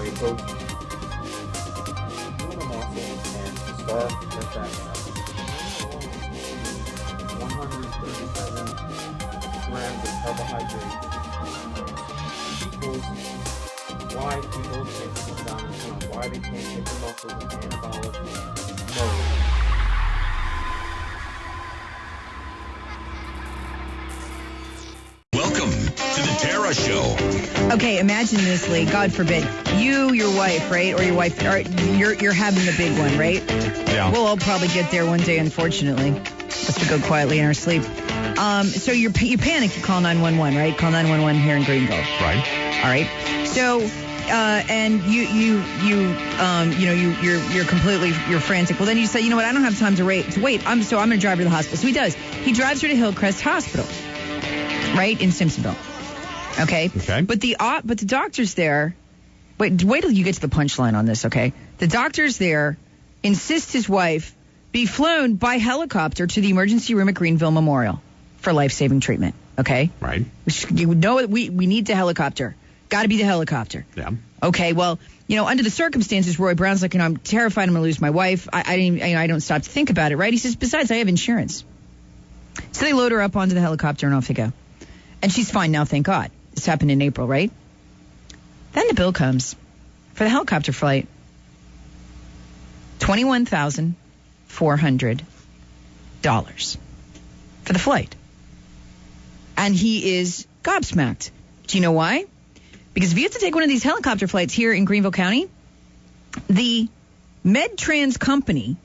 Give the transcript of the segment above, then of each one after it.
Roy, both build a muscle and starve their fat cells. 137 grams of carbohydrates equals why people can't come down and come, why they can't get their muscles in anabolic mode. Welcome to the Tara Show. Okay, imagine this, Lee. God forbid, you, your wife, right, or your wife, or you're having the big one, right? Yeah. We'll all probably get there one day, unfortunately. Us to go quietly in our sleep. So you panic, you call 911, right? Call 911 here in Greenville. Right. All right. So, and you're completely, you're frantic. Well, then you say, you know what? I don't have time to wait. I'm going to drive her to the hospital. So he does. He drives her to Hillcrest Hospital, right, in Simpsonville. Okay. But the doctors there. Wait till you get to the punchline on this. Okay. The doctors there insist his wife be flown by helicopter to the emergency room at Greenville Memorial for life-saving treatment. Okay. Right. You know we need the helicopter. Got to be the helicopter. Yeah. Okay. Well, under the circumstances, Roy Brown's like, I'm terrified I'm going to lose my wife. I don't stop to think about it. Right. He says, besides, I have insurance. So they load her up onto the helicopter and off they go. And she's fine now, thank God. This happened in April, right? Then the bill comes for the helicopter flight. $21,400 for the flight. And he is gobsmacked. Do you know why? Because if you have to take one of these helicopter flights here in Greenville County, the MedTrans company,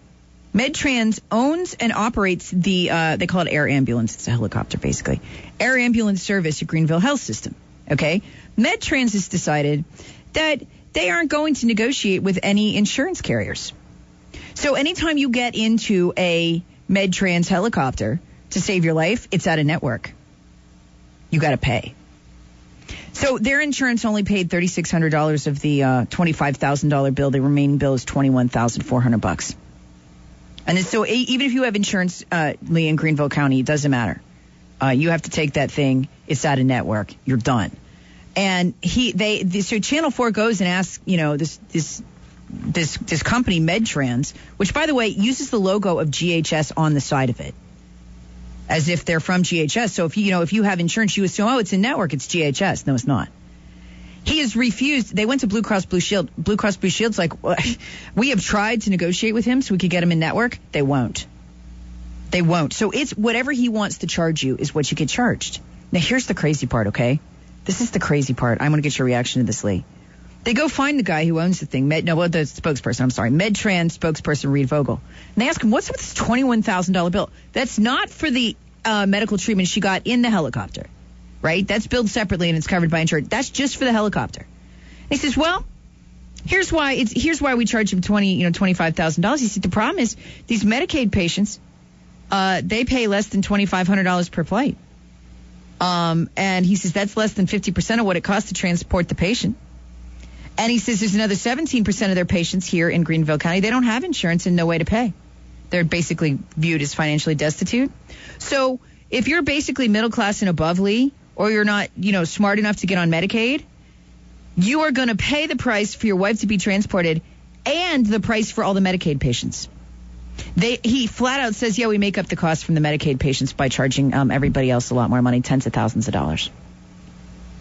MedTrans owns and operates the, they call it air ambulance. It's a helicopter, basically. Air ambulance service at Greenville Health System. Okay? MedTrans has decided that they aren't going to negotiate with any insurance carriers. So anytime you get into a MedTrans helicopter to save your life, it's out of network. You got to pay. So their insurance only paid $3,600 of the $25,000 bill. The remaining bill is $21,400. And so even if you have insurance, Lee, in Greenville County, it doesn't matter. You have to take that thing. It's out of network. You're done. And so Channel 4 goes and asks, this company, MedTrans, which, by the way, uses the logo of GHS on the side of it, as if they're from GHS. So if you have insurance, you assume, it's in network, it's GHS. No, it's not. He has refused. They went to Blue Cross Blue Shield. Blue Cross Blue Shield's like, we have tried to negotiate with him so we could get him in network. They won't. They won't. So it's whatever he wants to charge you is what you get charged. Now, here's the crazy part, okay? This is the crazy part. I'm going to get your reaction to this, Lee. They go find the guy who owns the thing. The spokesperson, MedTrans spokesperson, Reed Vogel. And they ask him, what's with this $21,000 bill? That's not for the medical treatment she got in the helicopter, right? That's billed separately and it's covered by insurance. That's just for the helicopter. And he says, well, here's why we charge him $25,000. He said, the problem is these Medicaid patients, they pay less than $2,500 per flight. And he says that's less than 50% of what it costs to transport the patient. And he says there's another 17% of their patients here in Greenville County. They don't have insurance and no way to pay. They're basically viewed as financially destitute. So if you're basically middle class and above, Lee, or you're not, smart enough to get on Medicaid, you are going to pay the price for your wife to be transported and the price for all the Medicaid patients. He flat out says, we make up the cost from the Medicaid patients by charging everybody else a lot more money, tens of thousands of dollars.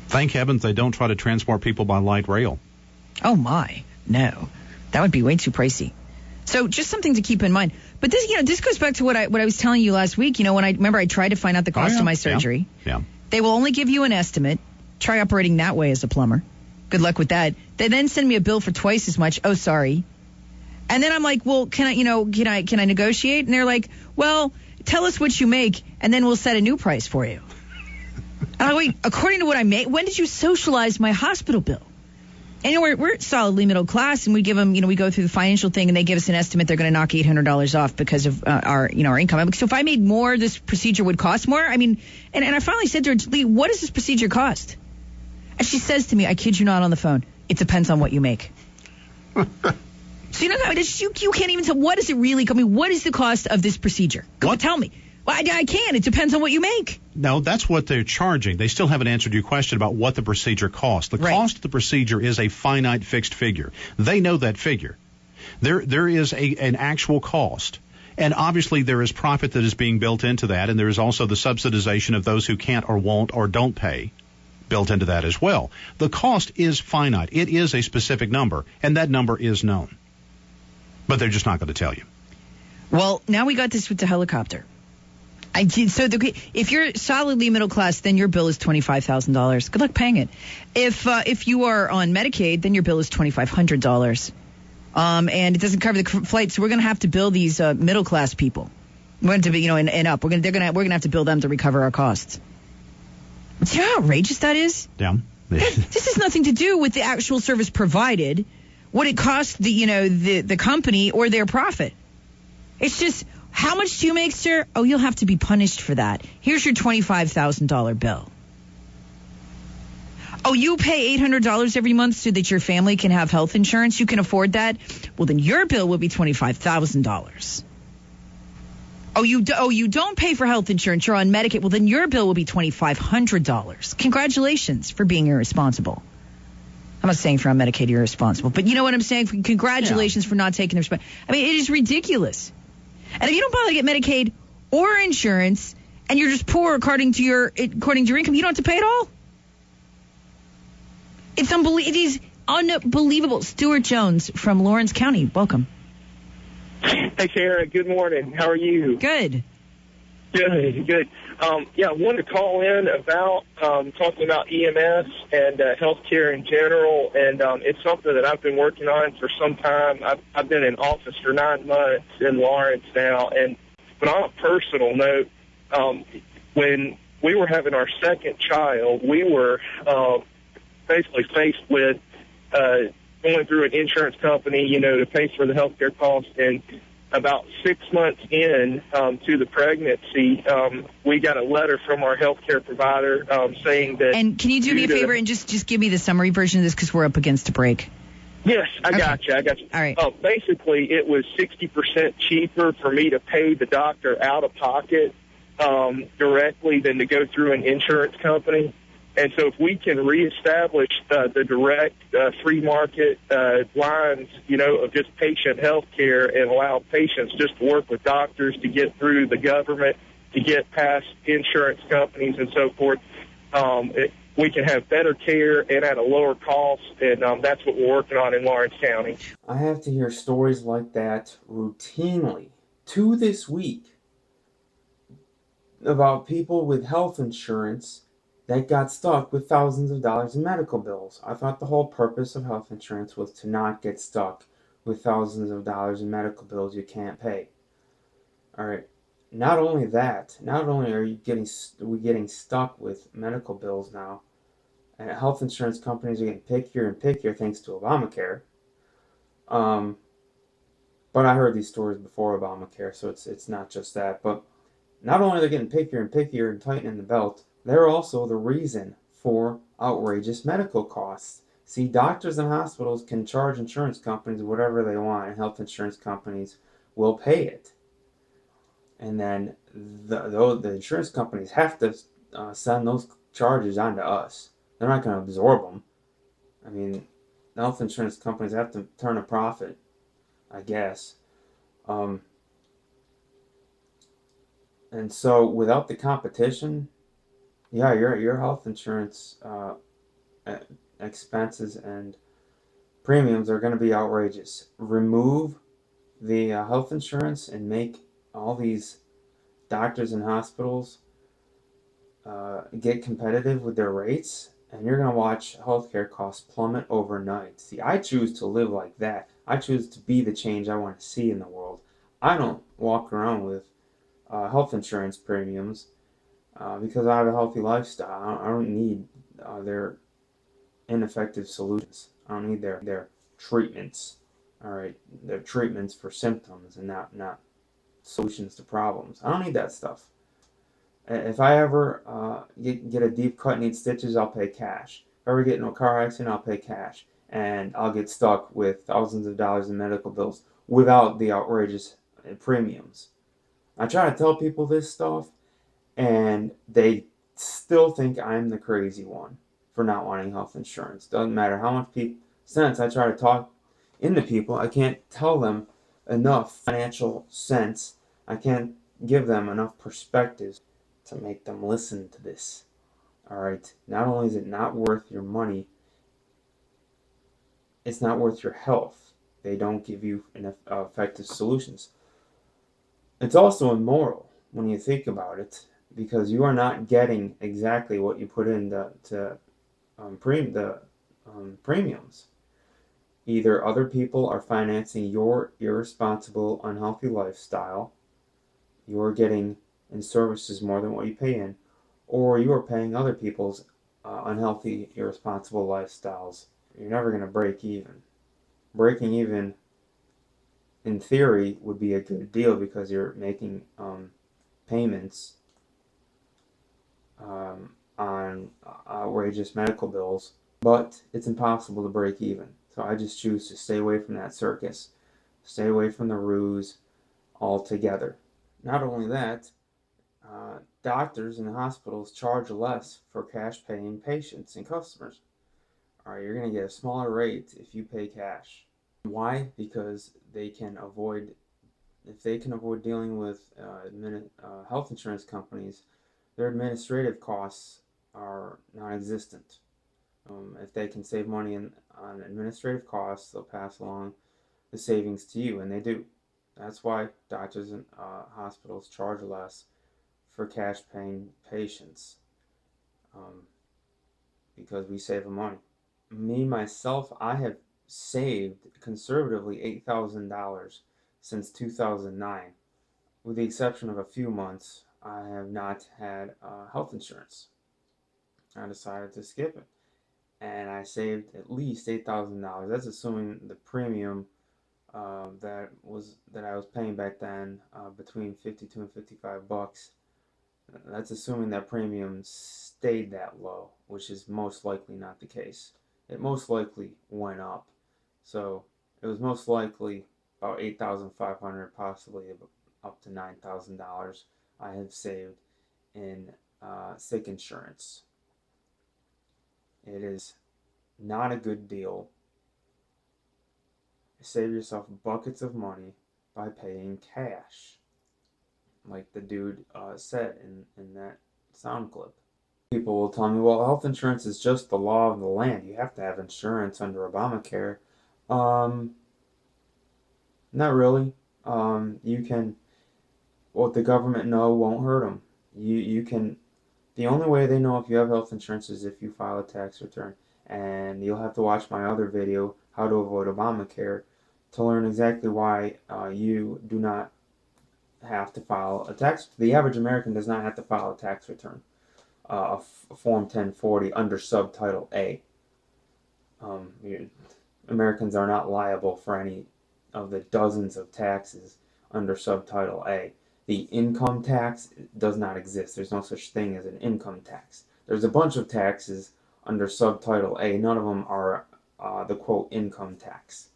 Thank heavens they don't try to transport people by light rail. Oh, my. No. That would be way too pricey. So just something to keep in mind. But this, this goes back to what I was telling you last week. When I tried to find out the cost of my surgery. Yeah. They will only give you an estimate. Try operating that way as a plumber. Good luck with that. They then send me a bill for twice as much. Oh, sorry. And then I'm like, well, can I negotiate? And they're like, well, tell us what you make, and then we'll set a new price for you. And I'm like, wait, according to what I make, when did you socialize my hospital bill? And we're solidly middle class, and we give them, we go through the financial thing, and they give us an estimate they're going to knock $800 off because of our income. So if I made more, this procedure would cost more. I mean, and I finally said to her, Lee, what does this procedure cost? And she says to me, I kid you not on the phone, it depends on what you make. So you can't even tell, what is it really? I mean, what is the cost of this procedure? Tell me. Well, I can. It depends on what you make. No, that's what they're charging. They still haven't answered your question about what the procedure costs. The Right. cost of the procedure is a finite fixed figure. They know that figure. There is an actual cost. And obviously there is profit that is being built into that, and there is also the subsidization of those who can't or won't or don't pay built into that as well. The cost is finite. It is a specific number, and that number is known. But they're just not going to tell you. Well, now we got this with the helicopter. If you're solidly middle class, then your bill is $25,000. Good luck paying it. If you are on Medicaid, then your bill is $2,500. And it doesn't cover the flight, so we're going to have to bill these middle class people. We're going to be, and up. We're going to have to bill them to recover our costs. Do you know how outrageous that is? Yeah. This has nothing to do with the actual service provided, what it costs the company or their profit. It's just, how much do you make, sir? Oh, you'll have to be punished for that. Here's your $25,000 bill. Oh, you pay $800 every month so that your family can have health insurance? You can afford that? Well, then your bill will be $25,000. Oh, you don't pay for health insurance. You're on Medicaid. Well, then your bill will be $2,500. Congratulations for being irresponsible. I'm not saying if you're on Medicaid you're irresponsible, but you know what I'm saying? Congratulations for not taking the responsibility. I mean, it is ridiculous. And if you don't bother to get Medicaid or insurance, and you're just poor according to your income, you don't have to pay it all. It's unbelievable. It is unbelievable. Stuart Jones from Lawrence County. Welcome. Hey, Sarah. Good morning. How are you? Good. Good. I wanted to call in about talking about EMS and healthcare in general, and it's something that I've been working on for some time. I've been in office for 9 months in Lawrence now, but on a personal note, when we were having our second child, we were basically faced with going through an insurance company, to pay for the healthcare costs. And about 6 months in to the pregnancy, we got a letter from our healthcare provider saying that. And can you do me a favor and just give me the summary version of this, because we're up against a break? Yes, I got you. All right. Basically, it was 60% cheaper for me to pay the doctor out of pocket directly than to go through an insurance company. And so if we can reestablish the direct free market lines, of just patient health care, and allow patients just to work with doctors to get through the government, to get past insurance companies and so forth, we can have better care and at a lower cost, and that's what we're working on in Lawrence County. I have to hear stories like that routinely to this week about people with health insurance that got stuck with thousands of dollars in medical bills. I thought the whole purpose of health insurance was to not get stuck with thousands of dollars in medical bills you can't pay. All right. Not only are we getting stuck with medical bills now, and health insurance companies are getting pickier and pickier thanks to Obamacare. But I heard these stories before Obamacare, so it's not just that. But not only are they getting pickier and pickier and tightening the belt, they're also the reason for outrageous medical costs. See, doctors and hospitals can charge insurance companies whatever they want, and health insurance companies will pay it. And then the insurance companies have to send those charges on to us. They're not going to absorb them. I mean, the health insurance companies have to turn a profit, I guess. And so without the competition, yeah, your health insurance expenses and premiums are going to be outrageous. Remove the health insurance and make all these doctors and hospitals get competitive with their rates, and you're going to watch healthcare costs plummet overnight. See, I choose to live like that. I choose to be the change I want to see in the world. I don't walk around with health insurance premiums because I have a healthy lifestyle. I don't need their ineffective solutions. I don't need their treatments. All right, their treatments for symptoms and not solutions to problems. I don't need that stuff. If I ever get a deep cut and need stitches, I'll pay cash. If I ever get in a car accident, I'll pay cash. And I'll get stuck with thousands of dollars in medical bills without the outrageous premiums. I try to tell people this stuff, and they still think I'm the crazy one for not wanting health insurance. Doesn't matter how much sense I try to talk into people, I can't tell them enough financial sense. I can't give them enough perspectives to make them listen to this. All right. Not only is it not worth your money, it's not worth your health. They don't give you enough effective solutions. It's also immoral when you think about it, because you are not getting exactly what you put in the premiums. Either other people are financing your irresponsible, unhealthy lifestyle, you're getting in services more than what you pay in, or you are paying other people's unhealthy, irresponsible lifestyles. You're never going to break even. Breaking even, in theory, would be a good deal because you're making payments on outrageous medical bills, but it's impossible to break even. So I just choose to stay away from that circus, stay away from the ruse altogether. Not only that, doctors and hospitals charge less for cash paying patients and customers. All right, you're going to get a smaller rate if you pay cash. Why? Because if they can avoid dealing with health insurance companies, their administrative costs are non-existent. If they can save money on administrative costs, they'll pass along the savings to you, and they do. That's why doctors and hospitals charge less for cash paying patients, um, because we save them money. Me, myself, I have saved conservatively $8,000 since 2009. With the exception of a few months, I have not had health insurance. I decided to skip it, and I saved at least $8,000. That's assuming the premium that I was paying back then, between 52 and $55. That's assuming that premium stayed that low, which is most likely not the case. It most likely went up, so it was most likely about 8,500, possibly up to $9,000 I have saved in sick insurance. It is not a good deal. Save yourself buckets of money by paying cash, like the dude said in that sound clip. People will tell me, well, health insurance is just the law of the land. You have to have insurance under Obamacare. Um, Not really. You can, what the government know won't hurt them. You can, the only way they know if you have health insurance is if you file a tax return. And you'll have to watch my other video, How to Avoid Obamacare, to learn exactly why you do not have to file a tax. The average American does not have to file a tax return, a Form 1040 under Subtitle A. Um, Americans are not liable for any of the dozens of taxes under Subtitle A. The income tax does not exist. There's no such thing as an income tax. There's a bunch of taxes under Subtitle A. None of them are the quote income tax.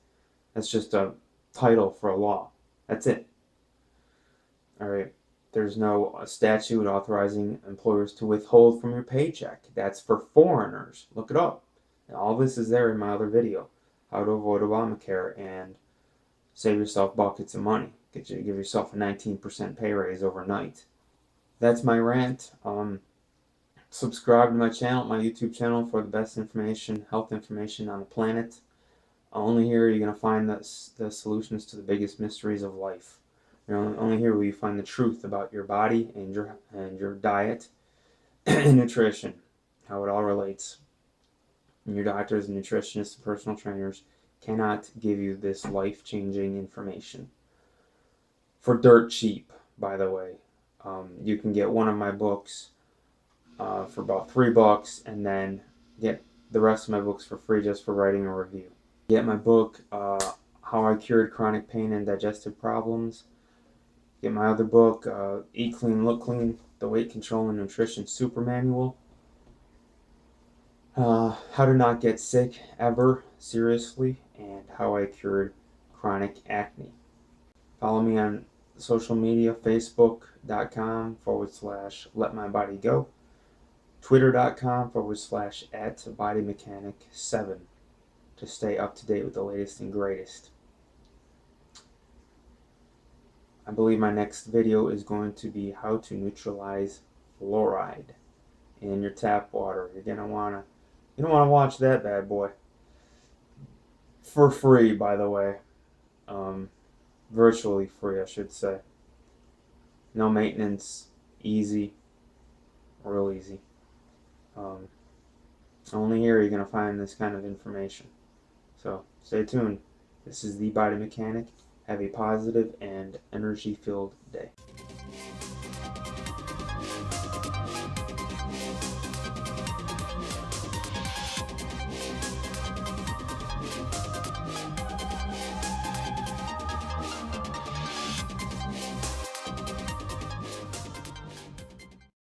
That's just a title for a law. That's it. All right. There's no statute authorizing employers to withhold from your paycheck. That's for foreigners. Look it up. And all this is there in my other video, How to Avoid Obamacare and Save Yourself Buckets of Money. Give yourself a 19% pay raise overnight. That's my rant. Subscribe to my channel, my YouTube channel, for the best information, health information on the planet. Only here you're going to find the solutions to the biggest mysteries of life. Only here will you find the truth about your body and your diet and nutrition, how it all relates. And your doctors and nutritionists and personal trainers cannot give you this life-changing information for dirt cheap, by the way. You can get one of my books for about $3, and then get the rest of my books for free just for writing a review. Get my book, How I Cured Chronic Pain and Digestive Problems. Get my other book, Eat Clean, Look Clean, The Weight Control and Nutrition Super Manual. How to Not Get Sick Ever, Seriously, and How I Cured Chronic Acne. Follow me on social media, facebook.com/letmybody go, twitter.com/@bodymechanic7 to stay up to date with the latest and greatest. I believe my next video is going to be how to neutralize fluoride in your tap water. You don't wanna watch that bad boy. For free, by the way. Virtually free, I should say. No maintenance, easy, real easy. Only here you're gonna find this kind of information. So stay tuned. This is the Body Mechanic. Have a positive and energy-filled day.